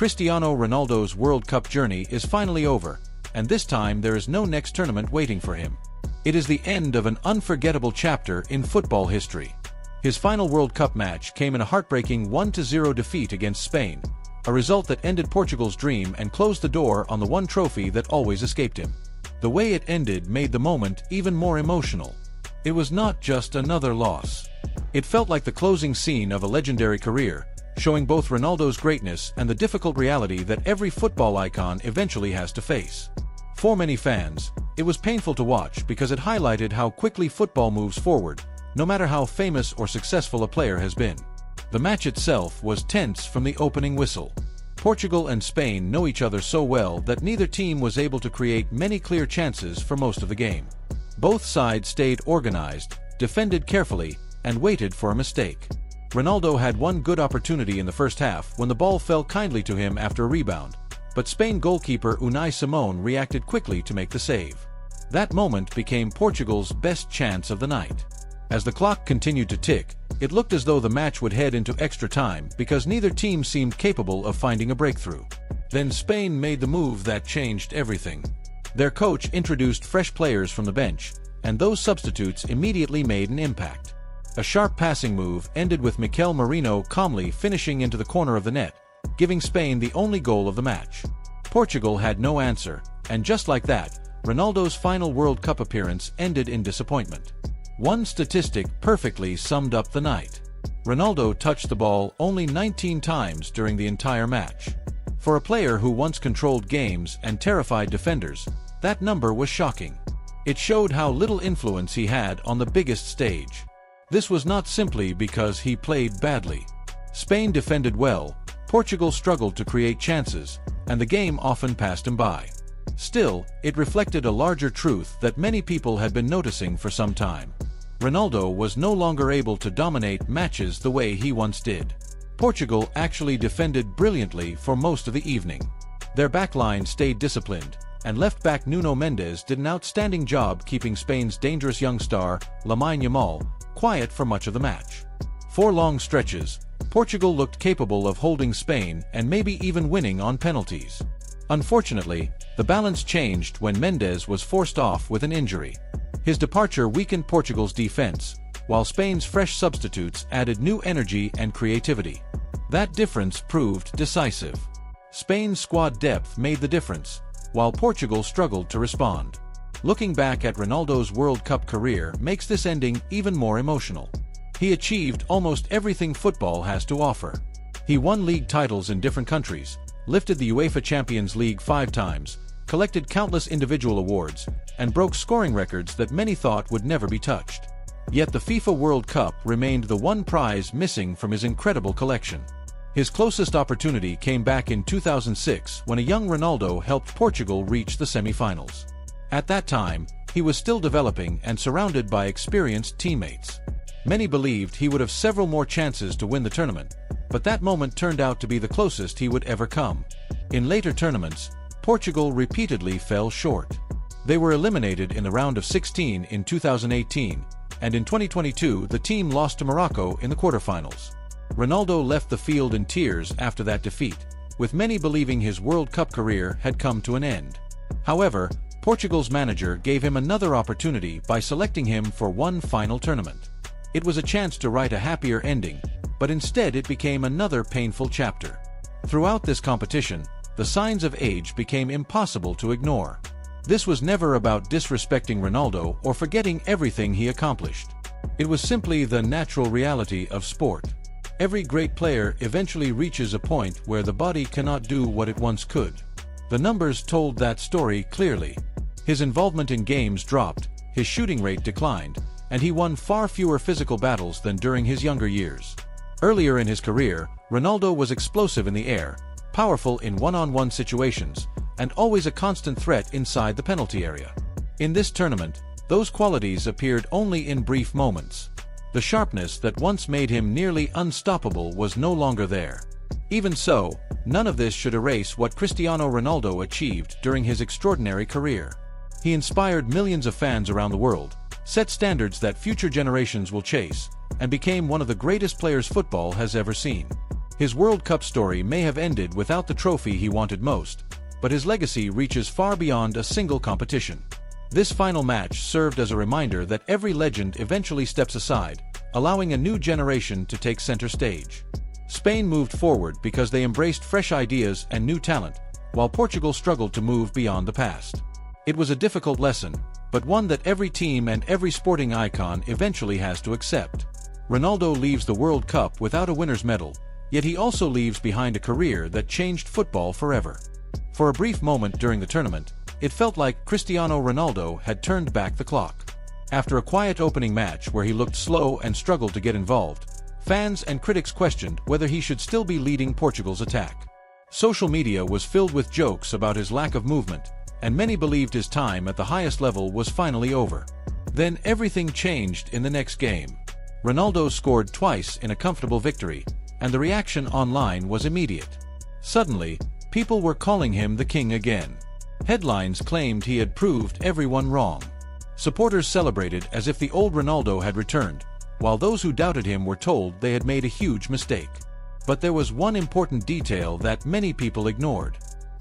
Cristiano Ronaldo's World Cup journey is finally over, and this time there is no next tournament waiting for him. It is the end of an unforgettable chapter in football history. His final World Cup match came in a heartbreaking 1-0 defeat against Spain, a result that ended Portugal's dream and closed the door on the one trophy that always escaped him. The way it ended made the moment even more emotional. It was not just another loss. It felt like the closing scene of a legendary career, showing both Ronaldo's greatness and the difficult reality that every football icon eventually has to face. For many fans, it was painful to watch because it highlighted how quickly football moves forward, no matter how famous or successful a player has been. The match itself was tense from the opening whistle. Portugal and Spain know each other so well that neither team was able to create many clear chances for most of the game. Both sides stayed organized, defended carefully, and waited for a mistake. Ronaldo had one good opportunity in the first half when the ball fell kindly to him after a rebound, but Spain goalkeeper Unai Simon reacted quickly to make the save. That moment became Portugal's best chance of the night. As the clock continued to tick, it looked as though the match would head into extra time because neither team seemed capable of finding a breakthrough. Then Spain made the move that changed everything. Their coach introduced fresh players from the bench, and those substitutes immediately made an impact. A sharp passing move ended with Mikel Merino calmly finishing into the corner of the net, giving Spain the only goal of the match. Portugal had no answer, and just like that, Ronaldo's final World Cup appearance ended in disappointment. One statistic perfectly summed up the night. Ronaldo touched the ball only 19 times during the entire match. For a player who once controlled games and terrified defenders, that number was shocking. It showed how little influence he had on the biggest stage. This was not simply because he played badly. Spain defended well, Portugal struggled to create chances, and the game often passed him by. Still, it reflected a larger truth that many people had been noticing for some time. Ronaldo was no longer able to dominate matches the way he once did. Portugal actually defended brilliantly for most of the evening. Their backline stayed disciplined, and left-back Nuno Mendes did an outstanding job keeping Spain's dangerous young star, Lamine Yamal, quiet for much of the match. For long stretches, Portugal looked capable of holding Spain and maybe even winning on penalties. Unfortunately, the balance changed when Mendes was forced off with an injury. His departure weakened Portugal's defense, while Spain's fresh substitutes added new energy and creativity. That difference proved decisive. Spain's squad depth made the difference, while Portugal struggled to respond. Looking back at Ronaldo's World Cup career makes this ending even more emotional. He achieved almost everything football has to offer. He won league titles in different countries, lifted the UEFA Champions League 5 times, collected countless individual awards, and broke scoring records that many thought would never be touched. Yet the FIFA World Cup remained the one prize missing from his incredible collection. His closest opportunity came back in 2006 when a young Ronaldo helped Portugal reach the semi-finals. At that time, he was still developing and surrounded by experienced teammates. Many believed he would have several more chances to win the tournament, but that moment turned out to be the closest he would ever come. In later tournaments, Portugal repeatedly fell short. They were eliminated in the round of 16 in 2018, and in 2022 the team lost to Morocco in the quarterfinals. Ronaldo left the field in tears after that defeat, with many believing his World Cup career had come to an end. However, Portugal's manager gave him another opportunity by selecting him for one final tournament. It was a chance to write a happier ending, but instead it became another painful chapter. Throughout this competition, the signs of age became impossible to ignore. This was never about disrespecting Ronaldo or forgetting everything he accomplished. It was simply the natural reality of sport. Every great player eventually reaches a point where the body cannot do what it once could. The numbers told that story clearly. His involvement in games dropped, his shooting rate declined, and he won far fewer physical battles than during his younger years. Earlier in his career, Ronaldo was explosive in the air, powerful in one-on-one situations, and always a constant threat inside the penalty area. In this tournament, those qualities appeared only in brief moments. The sharpness that once made him nearly unstoppable was no longer there. Even so, none of this should erase what Cristiano Ronaldo achieved during his extraordinary career. He inspired millions of fans around the world, set standards that future generations will chase, and became one of the greatest players football has ever seen. His World Cup story may have ended without the trophy he wanted most, but his legacy reaches far beyond a single competition. This final match served as a reminder that every legend eventually steps aside, allowing a new generation to take center stage. Spain moved forward because they embraced fresh ideas and new talent, while Portugal struggled to move beyond the past. It was a difficult lesson, but one that every team and every sporting icon eventually has to accept. Ronaldo leaves the World Cup without a winner's medal, yet he also leaves behind a career that changed football forever. For a brief moment during the tournament, it felt like Cristiano Ronaldo had turned back the clock. After a quiet opening match where he looked slow and struggled to get involved, fans and critics questioned whether he should still be leading Portugal's attack. Social media was filled with jokes about his lack of movement, and many believed his time at the highest level was finally over. Then everything changed in the next game. Ronaldo scored twice in a comfortable victory, and the reaction online was immediate. Suddenly, people were calling him the king again. Headlines claimed he had proved everyone wrong. Supporters celebrated as if the old Ronaldo had returned, while those who doubted him were told they had made a huge mistake. But there was one important detail that many people ignored.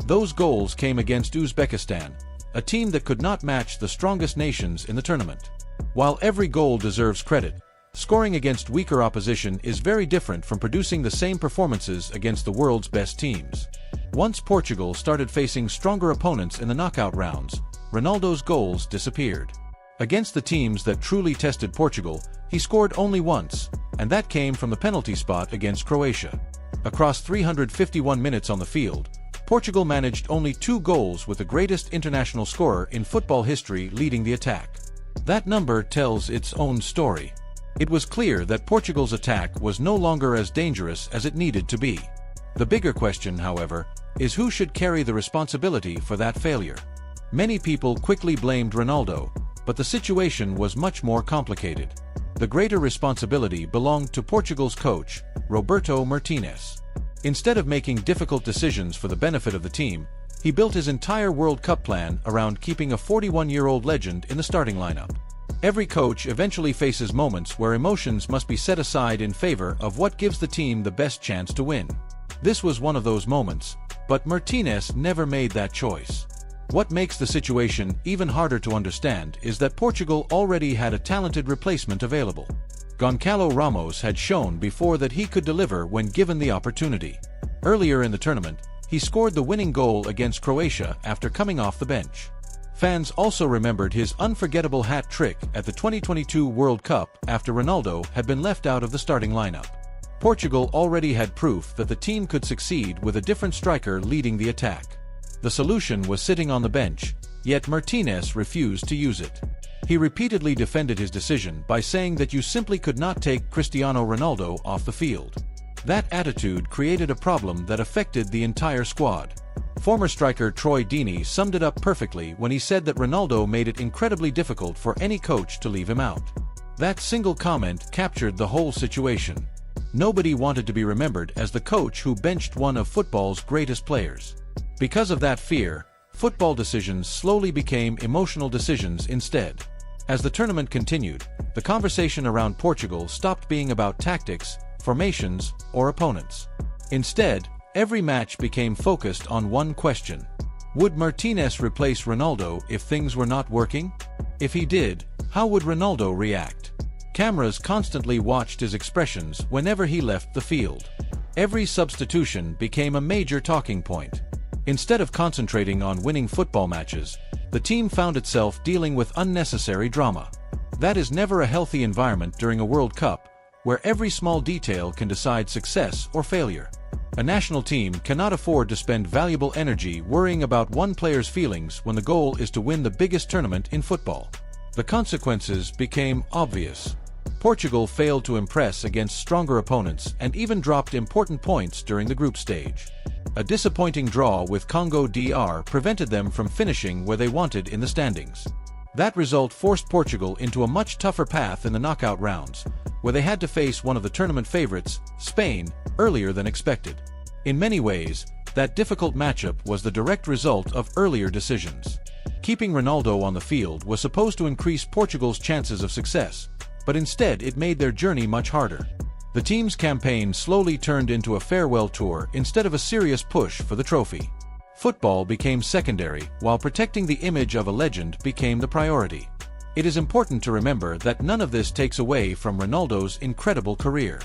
Those goals came against Uzbekistan, a team that could not match the strongest nations in the tournament. While every goal deserves credit, scoring against weaker opposition is very different from producing the same performances against the world's best teams. Once Portugal started facing stronger opponents in the knockout rounds, Ronaldo's goals disappeared. Against the teams that truly tested Portugal, he scored only once, and that came from the penalty spot against Croatia. Across 351 minutes on the field, Portugal managed only 2 goals, with the greatest international scorer in football history leading the attack. That number tells its own story. It was clear that Portugal's attack was no longer as dangerous as it needed to be. The bigger question, however, is who should carry the responsibility for that failure. Many people quickly blamed Ronaldo, but the situation was much more complicated. The greater responsibility belonged to Portugal's coach, Roberto Martinez. Instead of making difficult decisions for the benefit of the team, he built his entire World Cup plan around keeping a 41-year-old legend in the starting lineup. Every coach eventually faces moments where emotions must be set aside in favor of what gives the team the best chance to win. This was one of those moments, but Martinez never made that choice. What makes the situation even harder to understand is that Portugal already had a talented replacement available. Goncalo Ramos had shown before that he could deliver when given the opportunity. Earlier in the tournament, he scored the winning goal against Croatia after coming off the bench. Fans also remembered his unforgettable hat trick at the 2022 World Cup after Ronaldo had been left out of the starting lineup. Portugal already had proof that the team could succeed with a different striker leading the attack. The solution was sitting on the bench, yet Martinez refused to use it. He repeatedly defended his decision by saying that you simply could not take Cristiano Ronaldo off the field. That attitude created a problem that affected the entire squad. Former striker Troy Deeney summed it up perfectly when he said that Ronaldo made it incredibly difficult for any coach to leave him out. That single comment captured the whole situation. Nobody wanted to be remembered as the coach who benched one of football's greatest players. Because of that fear, football decisions slowly became emotional decisions instead. As the tournament continued, the conversation around Portugal stopped being about tactics, formations, or opponents. Instead, every match became focused on one question. Would Martinez replace Ronaldo if things were not working? If he did, how would Ronaldo react? Cameras constantly watched his expressions whenever he left the field. Every substitution became a major talking point. Instead of concentrating on winning football matches, the team found itself dealing with unnecessary drama. That is never a healthy environment during a World Cup, where every small detail can decide success or failure. A national team cannot afford to spend valuable energy worrying about one player's feelings when the goal is to win the biggest tournament in football. The consequences became obvious. Portugal failed to impress against stronger opponents and even dropped important points during the group stage. A disappointing draw with Congo DR prevented them from finishing where they wanted in the standings. That result forced Portugal into a much tougher path in the knockout rounds, where they had to face one of the tournament favorites, Spain, earlier than expected. In many ways, that difficult matchup was the direct result of earlier decisions. Keeping Ronaldo on the field was supposed to increase Portugal's chances of success, but instead it made their journey much harder. The team's campaign slowly turned into a farewell tour instead of a serious push for the trophy. Football became secondary, while protecting the image of a legend became the priority. It is important to remember that none of this takes away from Ronaldo's incredible career.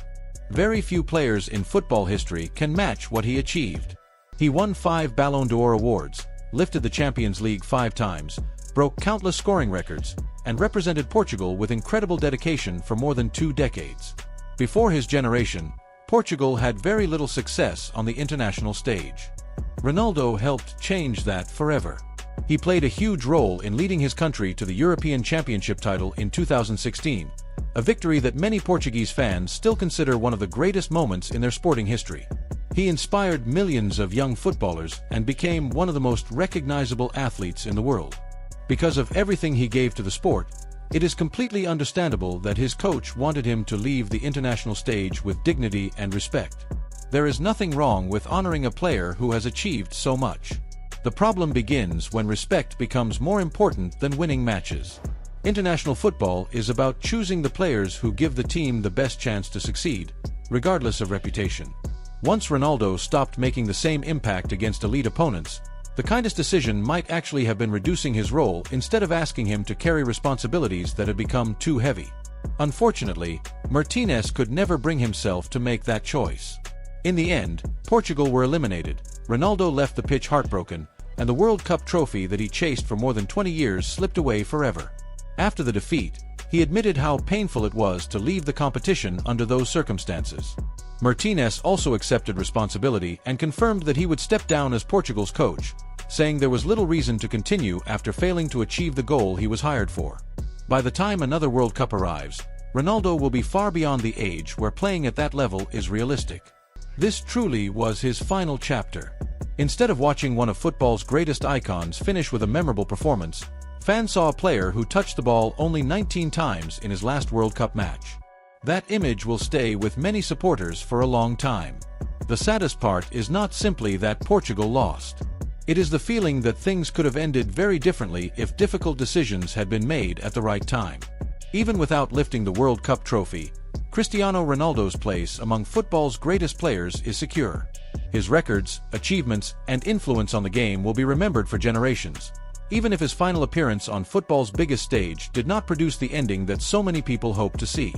Very few players in football history can match what he achieved. He won 5 Ballon d'Or awards, lifted the Champions League 5 times, broke countless scoring records, and represented Portugal with incredible dedication for more than 2 decades. Before his generation, Portugal had very little success on the international stage. Ronaldo helped change that forever. He played a huge role in leading his country to the European Championship title in 2016, a victory that many Portuguese fans still consider one of the greatest moments in their sporting history. He inspired millions of young footballers and became one of the most recognizable athletes in the world. Because of everything he gave to the sport, it is completely understandable that his coach wanted him to leave the international stage with dignity and respect. There is nothing wrong with honoring a player who has achieved so much. The problem begins when respect becomes more important than winning matches. International football is about choosing the players who give the team the best chance to succeed, regardless of reputation. Once Ronaldo stopped making the same impact against elite opponents, the kindest decision might actually have been reducing his role instead of asking him to carry responsibilities that had become too heavy. Unfortunately, Martinez could never bring himself to make that choice. In the end, Portugal were eliminated, Ronaldo left the pitch heartbroken, and the World Cup trophy that he chased for more than 20 years slipped away forever. After the defeat, he admitted how painful it was to leave the competition under those circumstances. Martinez also accepted responsibility and confirmed that he would step down as Portugal's coach, saying there was little reason to continue after failing to achieve the goal he was hired for. By the time another World Cup arrives, Ronaldo will be far beyond the age where playing at that level is realistic. This truly was his final chapter. Instead of watching one of football's greatest icons finish with a memorable performance, fans saw a player who touched the ball only 19 times in his last World Cup match. That image will stay with many supporters for a long time. The saddest part is not simply that Portugal lost. It is the feeling that things could have ended very differently if difficult decisions had been made at the right time. Even without lifting the World Cup trophy, Cristiano Ronaldo's place among football's greatest players is secure. His records, achievements, and influence on the game will be remembered for generations, even if his final appearance on football's biggest stage did not produce the ending that so many people hope to see.